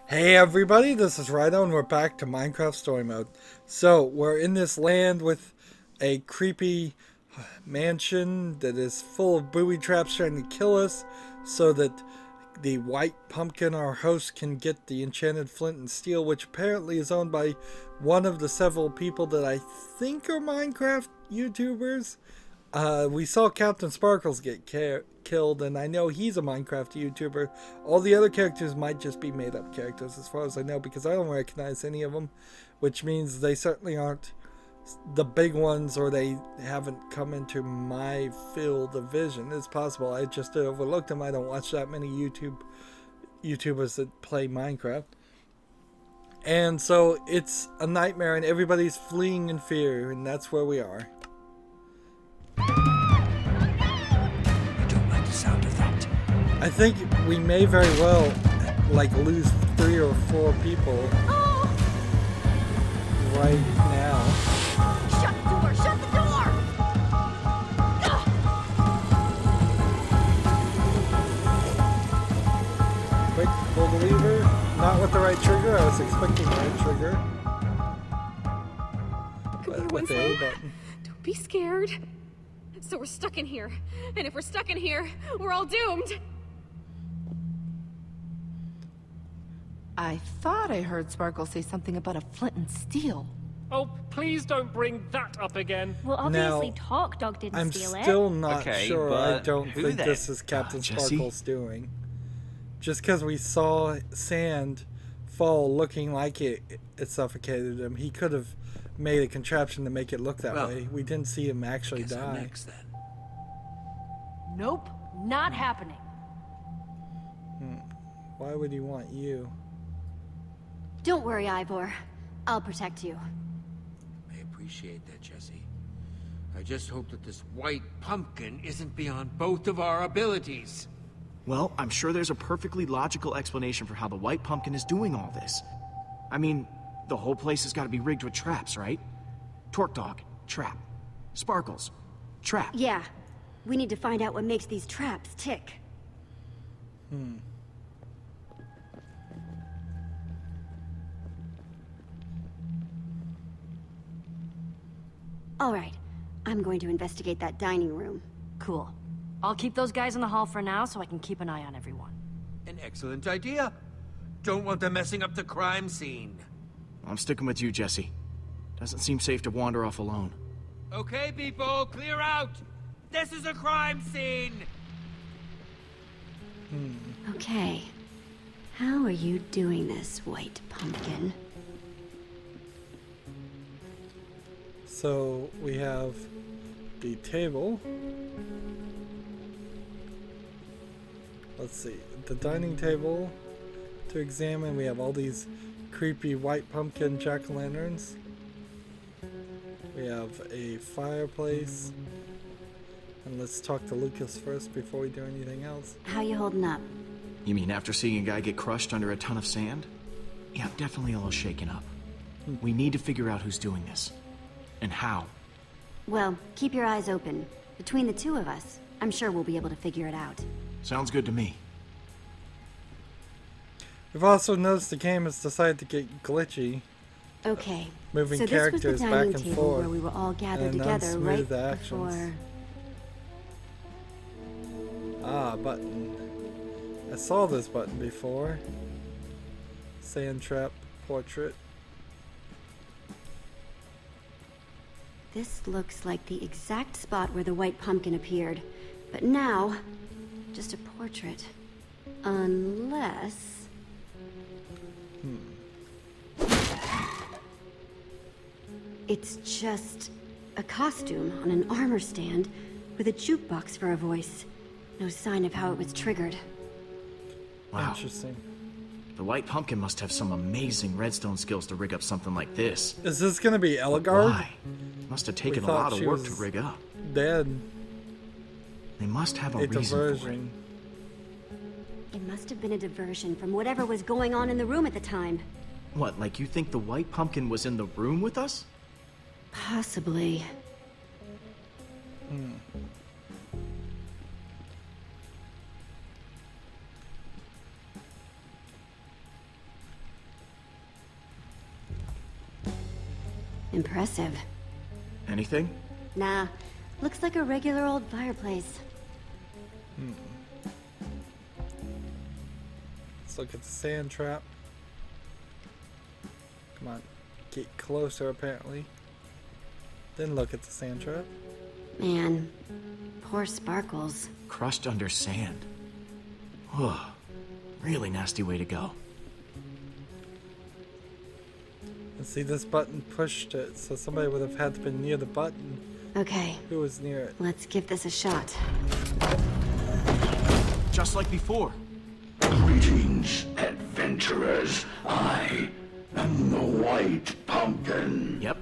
Hey everybody, this is Rydo and we're back to Minecraft Story Mode. So, we're in this land with a creepy mansion that is full of booby traps trying to kill us so that the white pumpkin, our host, can get the enchanted flint and steel, which apparently is owned by one of the several people that I think are Minecraft YouTubers. We saw Captain Sparkles get killed, and I know he's a Minecraft YouTuber. All the other characters might just be made-up characters, as far as I know, because I don't recognize any of them, which means they certainly aren't the big ones, or they haven't come into my field of vision. It's possible I just overlooked them. I don't watch that many YouTubers that play Minecraft. And so it's a nightmare, and everybody's fleeing in fear, and that's where we are. Sound of that. I think we may very well lose 3 or 4 people right now. Shut the door! Shut the door! Quick, pull the lever. Not with the right trigger. I was expecting the right trigger. Come here, With the A button. Don't be scared. So we're stuck in here. And if we're stuck in here, we're all doomed. I thought I heard Sparkle say something about a flint and steel. Oh, please don't bring that up again. Well, obviously Now, Talk Dog didn't I'm steal it. still not Okay, sure. I but don't who think then? this is Captain Jesse? Sparkles doing. Just because we saw sand fall looking like it suffocated him, he could have made a contraption to make it look that Well, way. We didn't see him actually Guess I'm die. next then. Nope, not happening. Why would he want you? Don't worry, Ivor. I'll protect you. I appreciate that, Jesse. I just hope that this white pumpkin isn't beyond both of our abilities. Well, I'm sure there's a perfectly logical explanation for how the white pumpkin is doing all this. I mean, the whole place has got to be rigged with traps, right? Torque Dog, trap. Sparkles, trap. Yeah. We need to find out what makes these traps tick. All right. I'm going to investigate that dining room. Cool. I'll keep those guys in the hall for now so I can keep an eye on everyone. An excellent idea. Don't want them messing up the crime scene. I'm sticking with you, Jesse. Doesn't seem safe to wander off alone. Okay, people, clear out! This is a crime scene! Okay. How are you doing this, white pumpkin? So we have the table. Let's see, the dining table to examine. We have all these creepy white pumpkin jack-o'-lanterns. We have a fireplace. And let's talk to Lucas first before we do anything else. How you holding up? You mean after seeing a guy get crushed under a ton of sand? Yeah, I'm definitely a little shaken up. We need to figure out who's doing this. And how. Well, keep your eyes open. Between the two of us, I'm sure we'll be able to figure it out. Sounds good to me. We've also noticed the game has decided to get glitchy. Okay. Moving so this characters was the back dining and table forth where we were all gathered and together right unsmooth actions. before. Ah, button. I saw this button before. Sand trap portrait. This looks like the exact spot where the white pumpkin appeared. But now, just a portrait. Unless... It's just a costume on an armor stand with a jukebox for a voice. No sign of how it was triggered. Wow. Interesting. The white pumpkin must have some amazing redstone skills to rig up something like this. Is this gonna be Elgard? Why? Must have taken a thought lot of she work to was rig up. Dead. They must have a A reason for it. diversion. It must have been a diversion from whatever was going on in the room at the time. What, like you think the white pumpkin was in the room with us? Possibly. Impressive. Anything? Nah, looks like a regular old fireplace. Let's look at the sand trap. Come on, get closer apparently. Then look at the sand trap. Man, poor Sparkles. Crushed under sand. Whoa. Really nasty way to go. And see, this button pushed it, so somebody would have had to be near the button. Okay, Who was near it? let's give this a shot. Just like before. Greetings, adventurers. I am the White Pumpkin. Yep.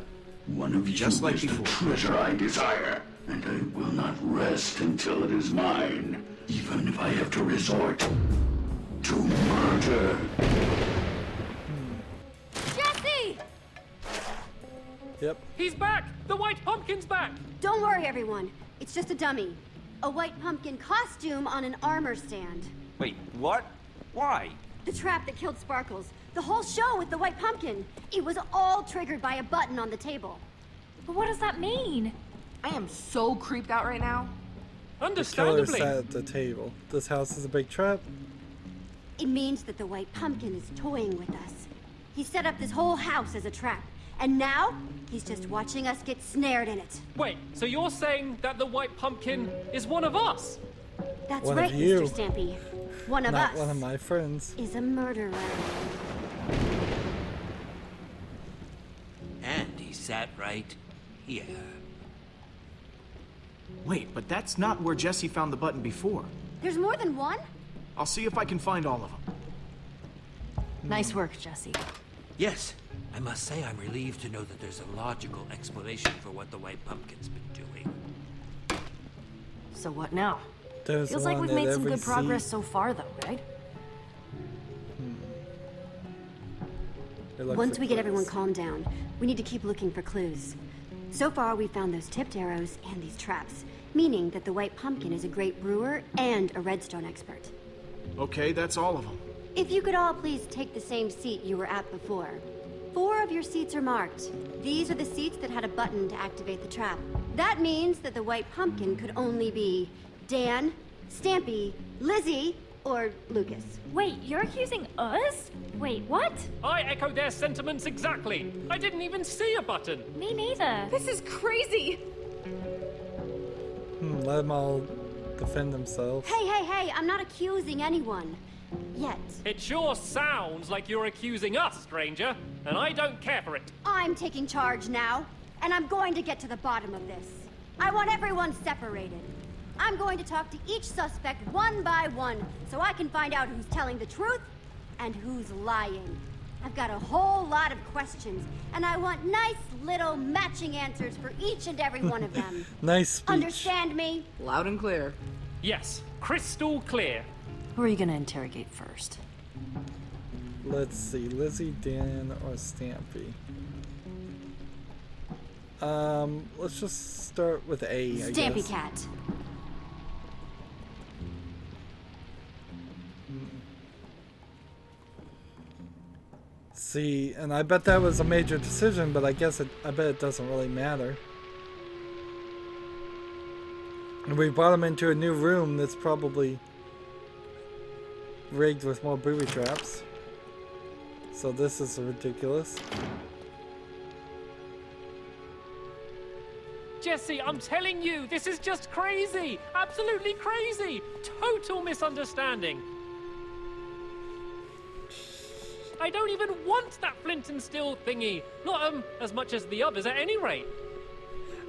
One of you Just like is the before. treasure I desire, and I will not rest until it is mine, even if I have to resort to murder. Jesse! Yep. He's back! The White Pumpkin's back! Don't worry, everyone. It's just a dummy. A white pumpkin costume on an armor stand. Wait, what? Why? The trap that killed Sparkles. The whole show with the white pumpkin. It was all triggered by a button on the table. But what does that mean? I am so creeped out right now. The killer Understandably. sat at the table. This house is a big trap. It means that the white pumpkin is toying with us. He set up this whole house as a trap. And now, he's just watching us get snared in it. Wait, so you're saying that the White Pumpkin is one of us? That's One right, of you. Mr. Stampy. One of Not us one of my friends. is a murderer. And he sat right here. Wait, but that's not where Jesse found the button before. There's more than one? I'll see if I can find all of them. Nice work, Jesse. Yes, I must say I'm relieved to know that there's a logical explanation for what the White Pumpkin's been doing. So what now? There's Feels like one we've at made some every good progress seat. so far, though, right? They look Once for we get everyone clues. calmed down, we need to keep looking for clues. So far, we found those tipped arrows and these traps, meaning that the White Pumpkin is a great brewer and a redstone expert. Okay, that's all of them. If you could all please take the same seat you were at before. 4 of your seats are marked. These are the seats that had a button to activate the trap. That means that the White Pumpkin could only be Dan, Stampy, Lizzie, or Lucas. Wait, you're accusing us? Wait, what? I echo their sentiments exactly. I didn't even see a button. Me neither. This is crazy. Let them all defend themselves. Hey, I'm not accusing anyone. Yet. It sure sounds like you're accusing us, stranger, and I don't care for it. I'm taking charge now, and I'm going to get to the bottom of this. I want everyone separated. I'm going to talk to each suspect one by one, so I can find out who's telling the truth and who's lying. I've got a whole lot of questions, and I want nice little matching answers for each and every one of them. Nice speech. Understand me? Loud and clear. Yes, crystal clear. Who are you gonna interrogate first? Let's see, Lizzie, Dan, or Stampy. Let's just start with A, I Stampy guess. Cat. See, and I bet that was a major decision, but I bet it doesn't really matter. And we brought him into a new room that's probably rigged with more booby traps. So this is ridiculous. Jesse, I'm telling you, this is just crazy. Absolutely crazy. Total misunderstanding. I don't even want that flint and steel thingy. Not as much as the others at any rate.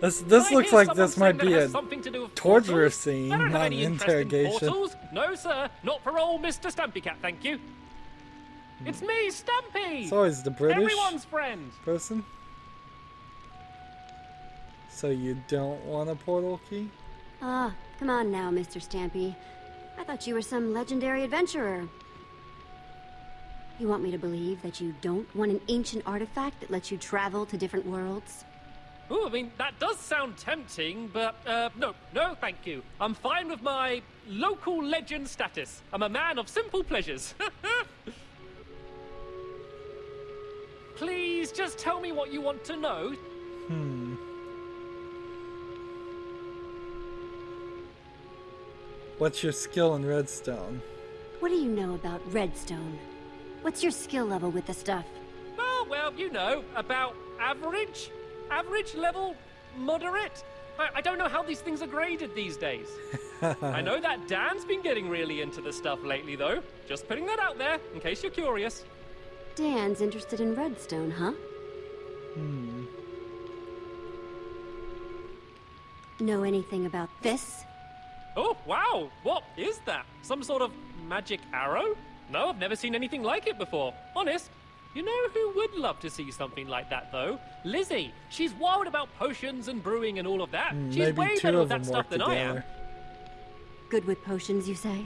This I looks hear like someone this saying might that be it a has something to do with torture portals. scene, I don't have not any an interest in interrogation. portals. No, sir. Not for old Mr. Stampy Cat, thank you. It's me, Stampy. It's always the British Everyone's friend. person. So you don't want a portal key? Ah, come on now, Mr. Stampy. I thought you were some legendary adventurer. You want me to believe that you don't want an ancient artifact that lets you travel to different worlds? Ooh, I mean, that does sound tempting, but, no, thank you. I'm fine with my local legend status. I'm a man of simple pleasures. please just tell me what you want to know. What's your skill in redstone? What do you know about redstone? What's your skill level with the stuff? Oh, well, you know, about average? Average level? Moderate? I don't know how these things are graded these days. I know that Dan's been getting really into the stuff lately, though. Just putting that out there, in case you're curious. Dan's interested in redstone, huh? Know anything about this? Oh, wow! What is that? Some sort of magic arrow? No, I've never seen anything like it before. Honest. You know who would love to see something like that, though? Lizzie. She's wild about potions and brewing and all of that. She's Maybe way two better of with them that work stuff than I am. together. Good with potions, you say?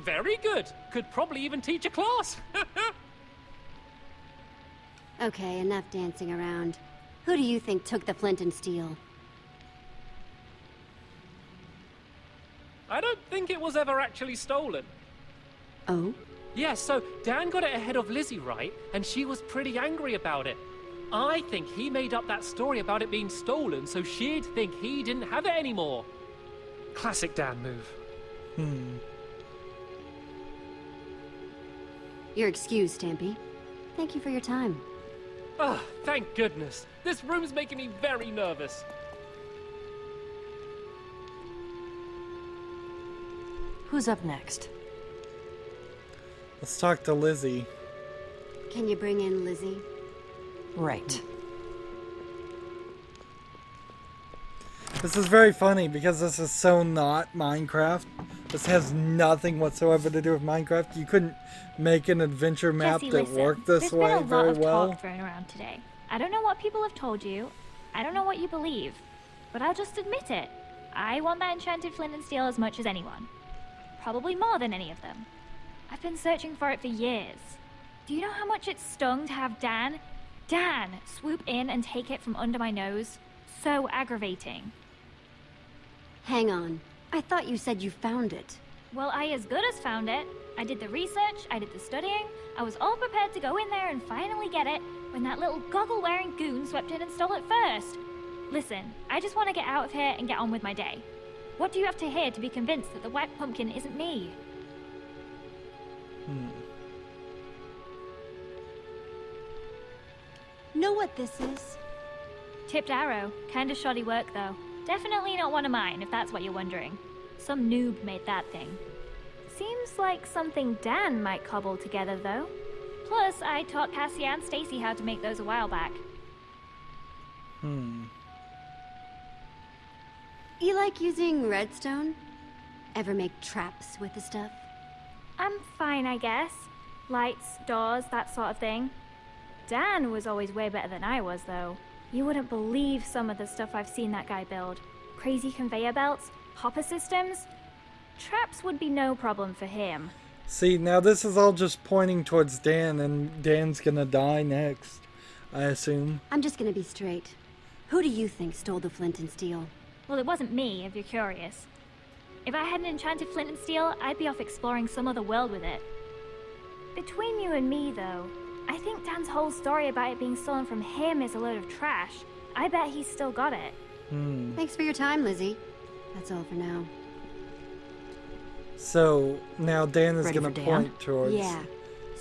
Very good. Could probably even teach a class. Okay, enough dancing around. Who do you think took the flint and steel? I don't think it was ever actually stolen. Oh? Yeah, so Dan got it ahead of Lizzie, right? And she was pretty angry about it. I think he made up that story about it being stolen so she'd think he didn't have it anymore. Classic Dan move. You're excused, Stampy. Thank you for your time. Ah, thank goodness. This room's making me very nervous. Who's up next? Let's talk to Lizzie. Can you bring in Lizzie? Right. This is very funny because this is so not Minecraft. This has nothing whatsoever to do with Minecraft. You couldn't make an adventure map Jesse, that listen, worked this way There's been a very lot of well. talk thrown around today. I don't know what people have told you. I don't know what you believe. But I'll just admit it. I want that enchanted flint and steel as much as anyone. Probably more than any of them. I've been searching for it for years. Do you know how much it stung to have Dan swoop in and take it from under my nose? So aggravating. Hang on. I thought you said you found it. Well, I as good as found it. I did the research, I did the studying, I was all prepared to go in there and finally get it when that little goggle-wearing goon swept in and stole it first. Listen, I just want to get out of here and get on with my day. What do you have to hear to be convinced that the white pumpkin isn't me? Know what this is? Tipped arrow. Kinda shoddy work, though. Definitely not one of mine, if that's what you're wondering. Some noob made that thing. Seems like something Dan might cobble together, though. Plus, I taught Cassie and Stacy how to make those a while back. You like using redstone? Ever make traps with the stuff? I'm fine, I guess. Lights, doors, that sort of thing. Dan was always way better than I was, though. You wouldn't believe some of the stuff I've seen that guy build. Crazy conveyor belts, hopper systems. Traps would be no problem for him. See, now this is all just pointing towards Dan, and Dan's gonna die next, I assume. I'm just gonna be straight. Who do you think stole the flint and steel? Well, it wasn't me, if you're curious. If I had an enchanted flint and steel, I'd be off exploring some other world with it. Between you and me, though, I think Dan's whole story about it being stolen from him is a load of trash. I bet he's still got it. Thanks for your time, Lizzie. That's all for now. So, now Dan is Ready gonna for Dan? point towards Yeah.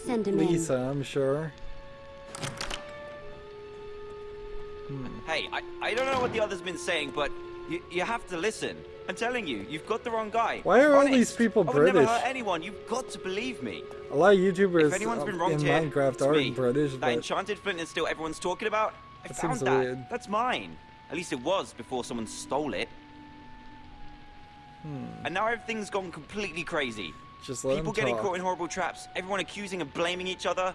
Send him Lisa, I'm sure. Hey, I don't know what the other's been saying, but you have to listen. I'm telling you, you've got the wrong guy. Why are all Honest. these people I would never British? hurt anyone. You've got to believe me. A lot of YouTubers If anyone's been wronged in here, Minecraft it's are me. British, That but enchanted flint and steel everyone's talking about, I That found seems that. weird. That's mine. At least it was before someone stole it. And now everything's gone completely crazy. just let People him getting talk. caught in horrible traps, everyone accusing and blaming each other.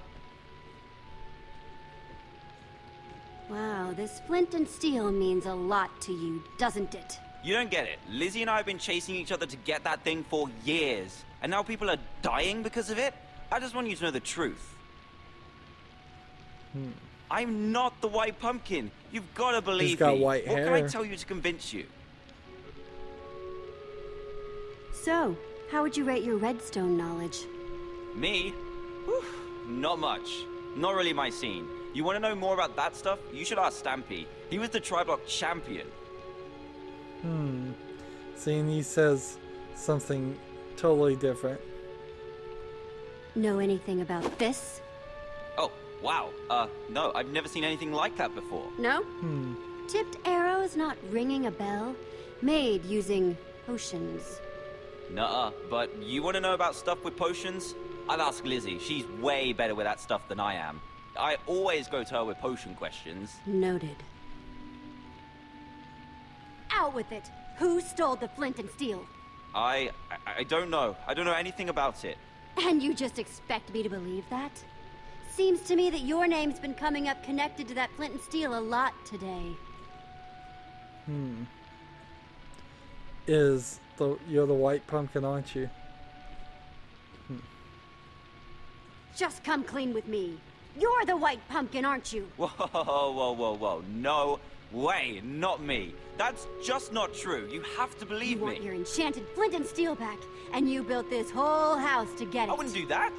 Wow, this flint and steel means a lot to you, doesn't it? You don't get it. Lizzie and I have been chasing each other to get that thing for years. And now people are dying because of it? I just want you to know the truth. I'm not the white pumpkin. You've got to believe got me. white What can I hair. tell you to convince you? So, how would you rate your redstone knowledge? Me? Whew, not much. Not really my scene. You want to know more about that stuff? You should ask Stampy. He was the Tri-Block champion. Seeing he says something totally different. Know anything about this? Oh, wow. No, I've never seen anything like that before. No? Tipped arrows not ringing a bell? Made using potions. Nuh-uh, but you want to know about stuff with potions? I'll ask Lizzie. She's way better with that stuff than I am. I always go to her with potion questions. Noted. Out with it! Who stole the flint and steel? I don't know. I don't know anything about it. And you just expect me to believe that? Seems to me that your name's been coming up connected to that flint and steel a lot today. You're the white pumpkin, aren't you? Just come clean with me. You're the white pumpkin, aren't you? Whoa. No way, not me. That's just not true. You have to believe You want me. your enchanted flint and steel back, and you built this whole house to get it. I wouldn't do that.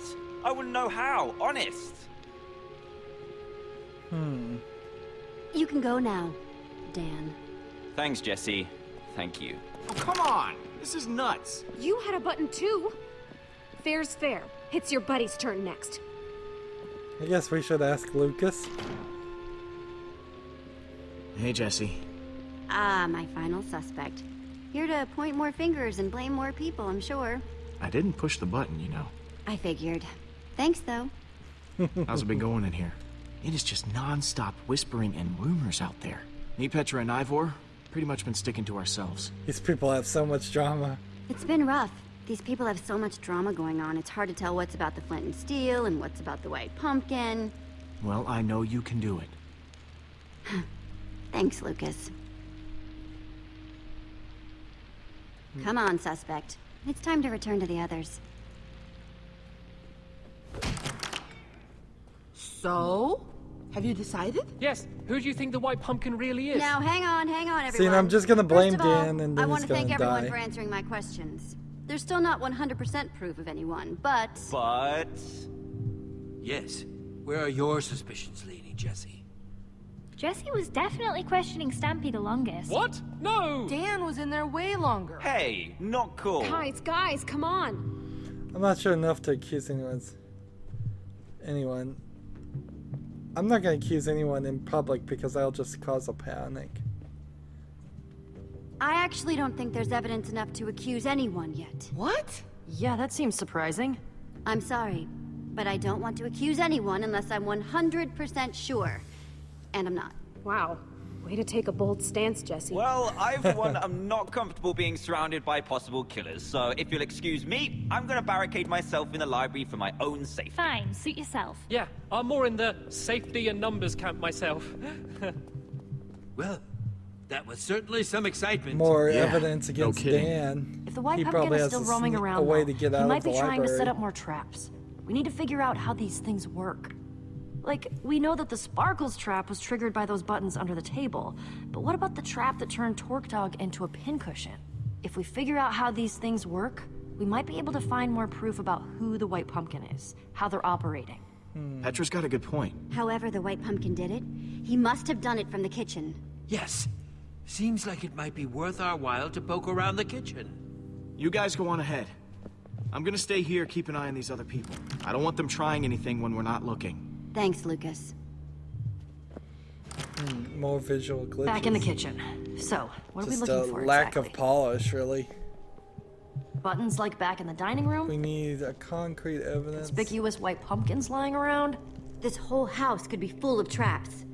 I wouldn't know how, honest. You can go now, Dan. Thanks, Jesse. Thank you. Oh, come on! This is nuts. You had a button too. Fair's fair. It's your buddy's turn next. I guess we should ask Lucas. Hey, Jesse. Ah, my final suspect. Here to point more fingers and blame more people, I'm sure. I didn't push the button, you know. I figured. Thanks, though. How's it been going in here? It is just non-stop whispering and rumors out there. Me, Petra, and Ivor, pretty much been sticking to ourselves. These people have so much drama. It's been rough. These people have so much drama going on, it's hard to tell what's about the flint and steel and what's about the white pumpkin. Well, I know you can do it. Thanks, Lucas. Come on, suspect. It's time to return to the others. So? Have you decided? Yes, who do you think the white pumpkin really is? Now, hang on, everyone. See, and I'm just gonna blame First of all, Dan, and I then want he's to thank gonna everyone die. for answering my questions. There's still not 100% proof of anyone, but... But... Yes. Where are your suspicions leaning, Jesse? Jesse was definitely questioning Stampy the longest. What? No! Dan was in there way longer. Hey, not cool. Guys, come on. I'm not sure enough to accuse anyone. I'm not going to accuse anyone in public because I'll just cause a panic. I actually don't think there's evidence enough to accuse anyone yet. What? Yeah, that seems surprising. I'm sorry, but I don't want to accuse anyone unless I'm 100% sure. And I'm not. Wow. Way to take a bold stance, Jesse. Well, I, for one, am not comfortable being surrounded by possible killers, so if you'll excuse me, I'm gonna barricade myself in the library for my own safety. Fine, suit yourself. Yeah, I'm more in the safety and numbers camp myself. Well, that was certainly some excitement. More Yeah, evidence no against kidding. Dan. If the white He pumpkin probably is has still to roaming sneak around, a way though, to get he out might of the be trying to set library. up more traps. We need to figure out how these things work. Like, we know that the Sparkles trap was triggered by those buttons under the table, but what about the trap that turned Torque Dog into a pincushion? If we figure out how these things work, we might be able to find more proof about who the white pumpkin is, how they're operating. Petra's got a good point. However the white pumpkin did it, he must have done it from the kitchen. Yes. Seems like it might be worth our while to poke around the kitchen. You guys go on ahead. I'm gonna stay here, keep an eye on these other people. I don't want them trying anything when we're not looking. Thanks, Lucas. More visual glitches. Back in the kitchen. So, what are we Just looking a for lack exactly? of polish, really. Buttons like back in the dining room? We need a concrete evidence. Conspicuous white pumpkins lying around? This whole house could be full of traps.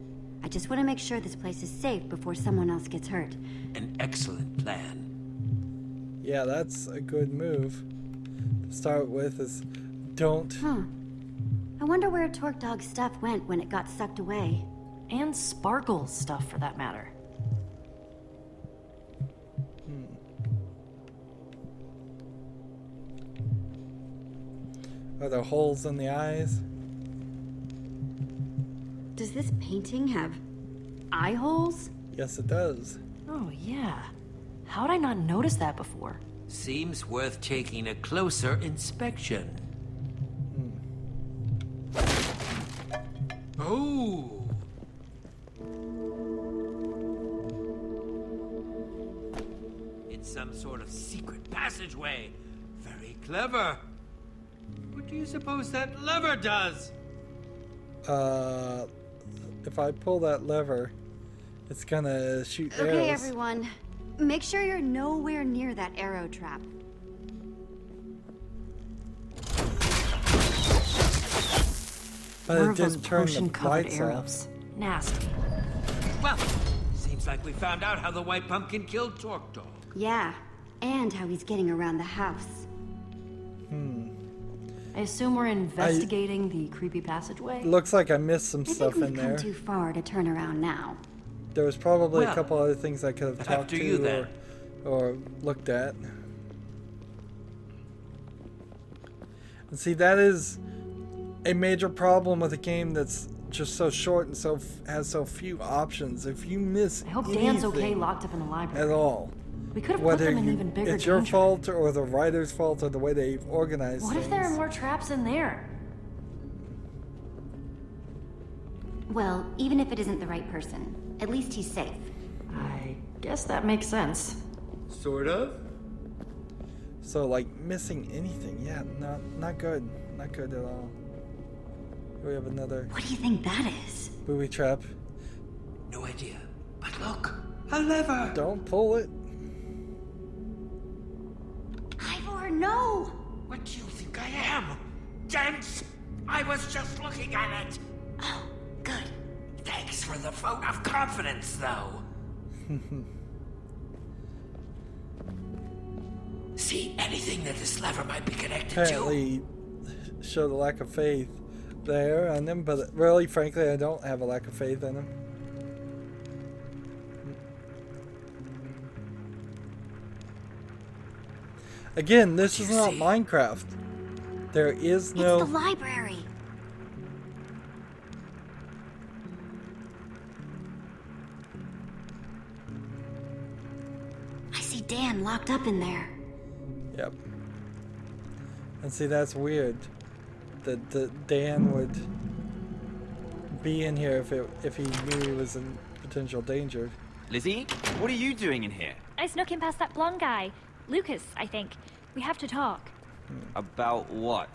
I just want to make sure this place is safe before someone else gets hurt. An excellent plan. Yeah, that's a good move. To start with is don't. I wonder where Torque Dog's stuff went when it got sucked away. And Sparkles stuff, for that matter. Are there holes in the eyes? Does this painting have eye holes? Yes, it does. Oh, yeah. How'd I not notice that before? Seems worth taking a closer inspection. Oh. It's some sort of secret passageway. Very clever. What do you suppose that lever does? If I pull that lever, it's gonna shoot arrows. Okay, everyone. Make sure you're nowhere near that arrow trap. But More it of those didn't turn the potion-covered lights arrows. Nasty. Well, seems like we found out how the White Pumpkin killed Torque Dog. Yeah, and how he's getting around the house. I assume we're investigating the creepy passageway? Looks like I missed some I stuff think in we've there. come too far to turn around now. There was probably a Well, couple other things I could have talked after you, to then. or looked at. And see, that is a major problem with a game that's just so short and has so few options. If you miss I hope Dan's okay anything locked up in the library. at all, We could have put whether them in even bigger it's your danger. fault or the writer's fault or the way they've organized What things. if there are more traps in there? Well, even if it isn't the right person, at least he's safe. I guess that makes sense. Sort of. So, like, missing anything, yeah, not good. Not good at all. Here we have another What do you think that is? booby trap. No idea. But look, a lever. Don't pull it. Ivor, no! What do you think I am? Dense? I was just looking at it. Oh, good. Thanks for the vote of confidence, though. See anything that this lever might be connected Apparently showed a lack of faith there on them, but really, frankly, I don't have a lack of faith in them. Again, this is not Minecraft. There is no... It's the library. I see Dan locked up in there. Yep. And see, that's weird. That Dan would be in here if he knew he was in potential danger. Lizzie, what are you doing in here? I snuck in past that blonde guy. Lucas, I think. We have to talk. About what?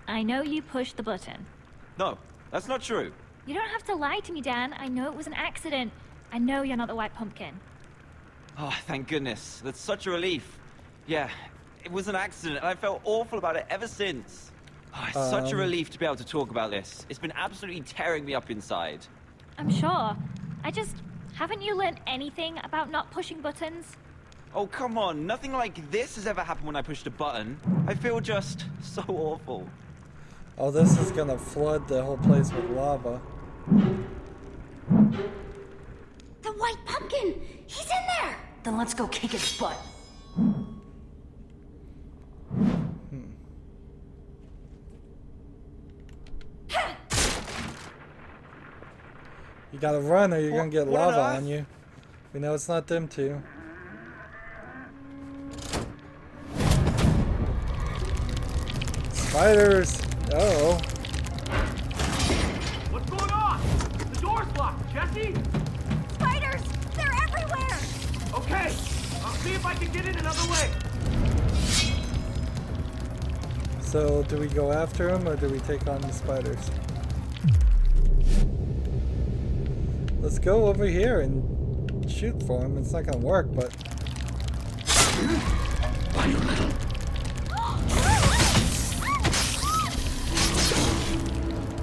I know you pushed the button. No, that's not true. You don't have to lie to me, Dan. I know it was an accident. I know you're not the White Pumpkin. Oh, thank goodness. That's such a relief. Yeah, it was an accident, and I felt awful about it ever since. Oh, it's such a relief to be able to talk about this. It's been absolutely tearing me up inside. I'm sure. Haven't you learned anything about not pushing buttons? Oh, come on. Nothing like this has ever happened when I pushed a button. I feel just so awful. Oh, this is gonna flood the whole place with lava. The White Pumpkin! He's in there! Then let's go kick his butt. You gotta run or you're gonna get What on lava earth? on you. We know it's not them two. Spiders! Uh-oh. What's going on? The door's locked, Jesse! Spiders! They're everywhere! Okay, I'll see if I can get in another way. So, do we go after him or do we take on the spiders? Let's go over here and shoot for him. It's not gonna work, but...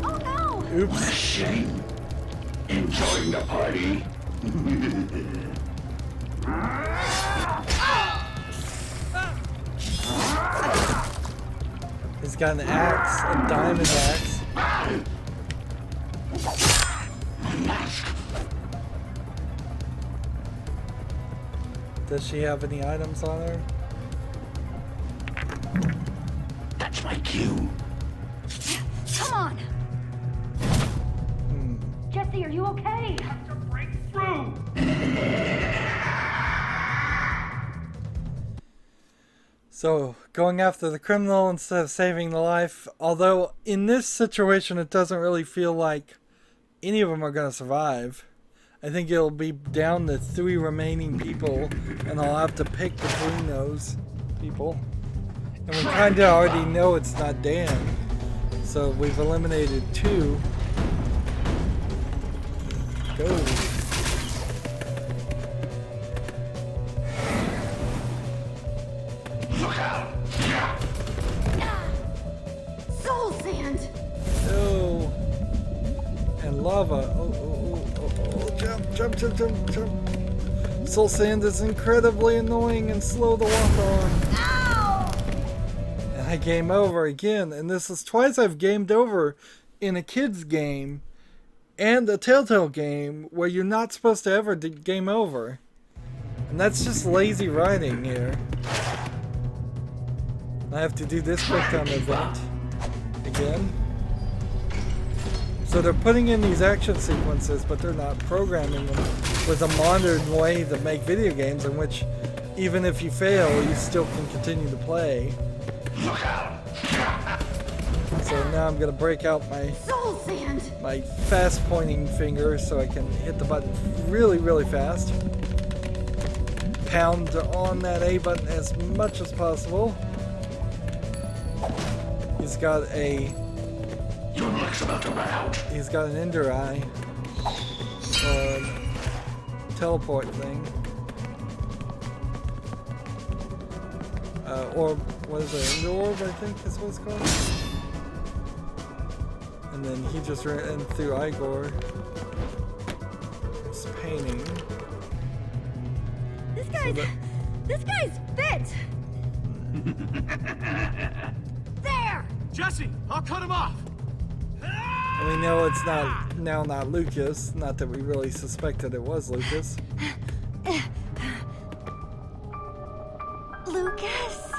Oh no! Oops. Shame. Enjoying the party? He's got an axe, a diamond axe. Does she have any items on her? That's my cue. Come on! Jesse, are you okay? To break through! So, going after the criminal instead of saving the life. Although, in this situation, it doesn't really feel like any of them are going to survive. I think it'll be down to 3 remaining people, and I'll have to pick between those people. And we kind of already know it's not Dan, so we've eliminated 2. Go. Look out! Soul sand! No. And lava. Oh, jump. Soul sand is incredibly annoying and slow to walk on. Ow! And I game over again, and this is twice I've gamed over in a kid's game and a Telltale game where you're not supposed to ever game over. And that's just lazy writing here. I have to do this quick time event again. So they're putting in these action sequences, but they're not programming them with a modern way to make video games in which even if you fail, you still can continue to play. Look out! So now I'm gonna break out Soul sand! my fast pointing finger so I can hit the button really, really fast. Pound on that A button as much as possible. He's got a... Your luck's about to run out. He's got an ender eye. Teleport thing. Or what is it? Ender orb, I think is what it's called. And then he just ran through Igor. It's painting. This guy's fit! There! Jesse, I'll cut him off. And we know it's not Lucas. Not that we really suspected it was Lucas. Lucas?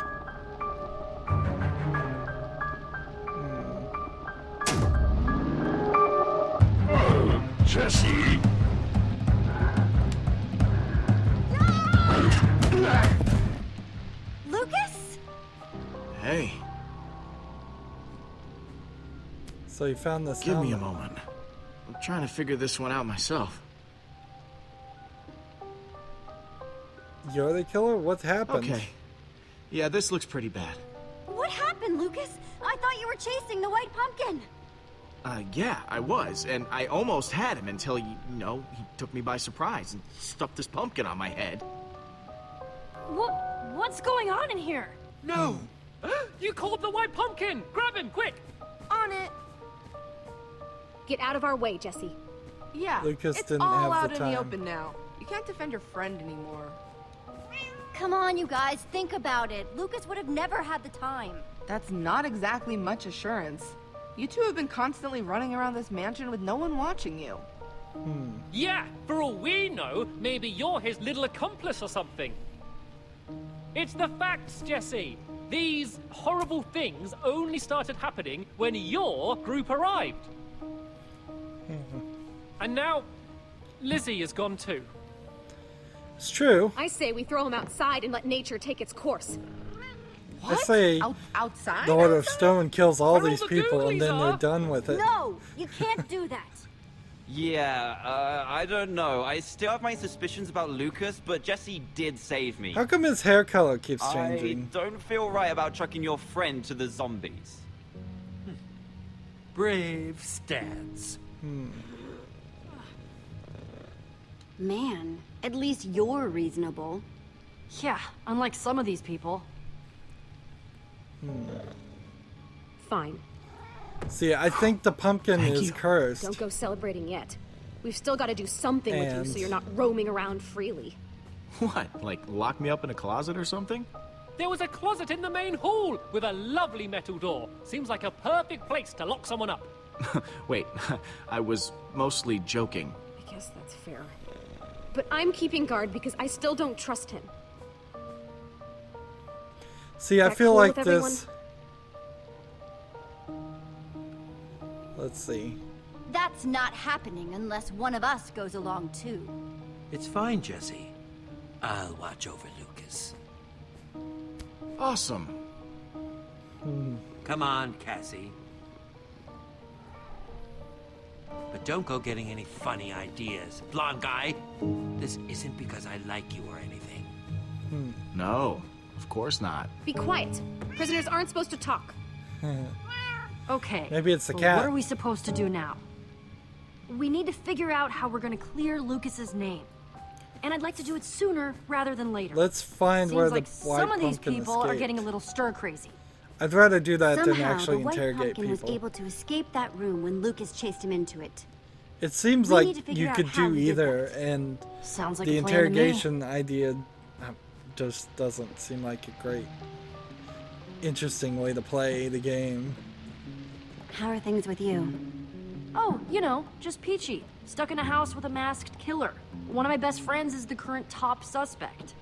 Jesse! Lucas? Hey, So you found this give me a helmet. moment. I'm trying to figure this one out myself. You're the killer? What happened? Okay. Yeah, this looks pretty bad. What happened, Lucas? I thought you were chasing the white pumpkin. Yeah, I was, and I almost had him until, he took me by surprise and stuffed this pumpkin on my head. What's going on in here? No! You called the white pumpkin! Grab him, quick! On it. Get out of our way, Jesse. Yeah, Lucas it's didn't all have out the in time. the open now. You can't defend your friend anymore. Come on, you guys, think about it. Lucas would have never had the time. That's not exactly much assurance. You two have been constantly running around this mansion with no one watching you. Yeah, for all we know, maybe you're his little accomplice or something. It's the facts, Jesse. These horrible things only started happening when your group arrived. And now, Lizzie is gone too. It's true. I say we throw him outside and let nature take its course. I say Outside? the Order of Stone kills all Where these all the people and Goonies then are. they're done with it. No, you can't do that. Yeah, I don't know. I still have my suspicions about Lucas, but Jesse did save me. How come his hair color keeps I changing? don't feel right about chucking your friend to the zombies. Brave stance. Man, at least you're reasonable. Yeah, unlike some of these people. Fine. See, I think the pumpkin Thank is you. cursed. Don't go celebrating yet. We've still got to do something with you And- so you're not roaming around freely. What, like lock me up in a closet or something? There was a closet in the main hall with a lovely metal door. Seems like a perfect place to lock someone up. Wait, I was mostly joking. I guess that's fair. But I'm keeping guard because I still don't trust him. See, I That feel cool like with everyone? this. Let's see. That's not happening unless one of us goes along too. It's fine, Jesse. I'll watch over Lucas. Awesome. Come on, Cassie. But don't go getting any funny ideas. Blonde guy, this isn't because I like you or anything. No, of course not. Be quiet. Prisoners aren't supposed to talk. Okay. Maybe it's the but cat. What are we supposed to do now? We need to figure out how we're gonna clear Lucas's name. And I'd like to do it sooner rather than later. Let's find Seems where the like white some of these pumpkin people are escaped. getting a little stir crazy. I'd rather do that than Somehow, actually the white interrogate pumpkin was people. able to escape that room when Lucas chased him into it. It seems We need to like figure you out could how do he did either, that. and Sounds like the a plan to me. interrogation idea just doesn't seem like a great, interesting way to play the game. How are things with you? Oh, you know, just peachy. Stuck in a house with a masked killer. One of my best friends is the current top suspect.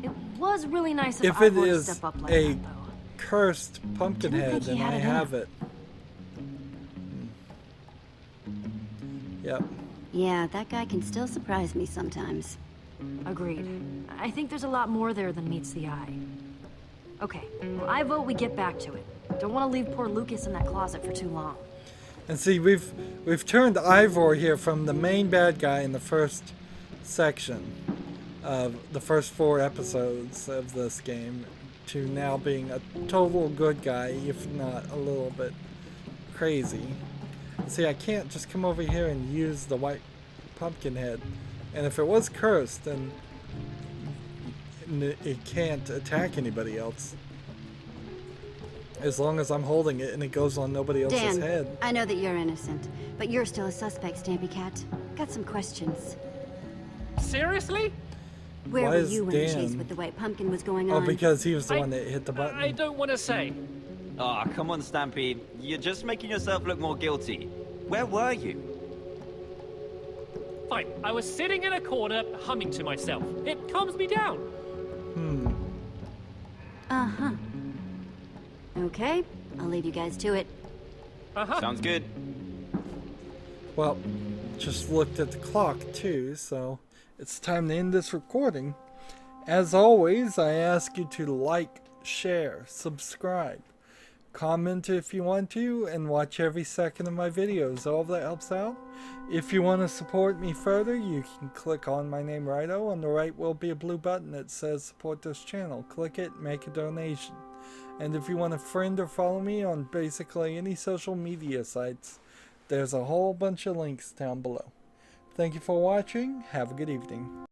It was really nice of If it Ivor to is step up like a that, though. cursed pumpkin Didn't head, think he then had I it in have him. it. Yep. Yeah, that guy can still surprise me sometimes. Agreed. I think there's a lot more there than meets the eye. Okay, well, I vote we get back to it. Don't want to leave poor Lucas in that closet for too long. And see, we've turned Ivor here from the main bad guy in the first section of the first 4 episodes of this game to now being a total good guy, if not a little bit crazy. See, I can't just come over here and use the white pumpkin head. And if it was cursed, then it can't attack anybody else. As long as I'm holding it and it goes on nobody else's Dan, head. I know that you're innocent, but you're still a suspect, Stampy Cat. Got some questions. Seriously? Where Why were is you when the chase Dan- with the white pumpkin was going Oh, on? because he was the one that hit the button. I don't want to say. Ah, come on, Stampede. You're just making yourself look more guilty. Where were you? Fine, I was sitting in a corner humming to myself. It calms me down. Uh-huh. Okay, I'll leave you guys to it. Sounds good. Well, just looked at the clock too, so it's time to end this recording. As always, I ask you to like, share, subscribe, comment if you want to, and watch every second of my videos. All of that helps out. If you want to support me further, you can click on my name, Rydo. On the right will be a blue button that says support this channel. Click it, make a donation. And if you want to friend or follow me on basically any social media sites, there's a whole bunch of links down below. Thank you for watching. Have a good evening.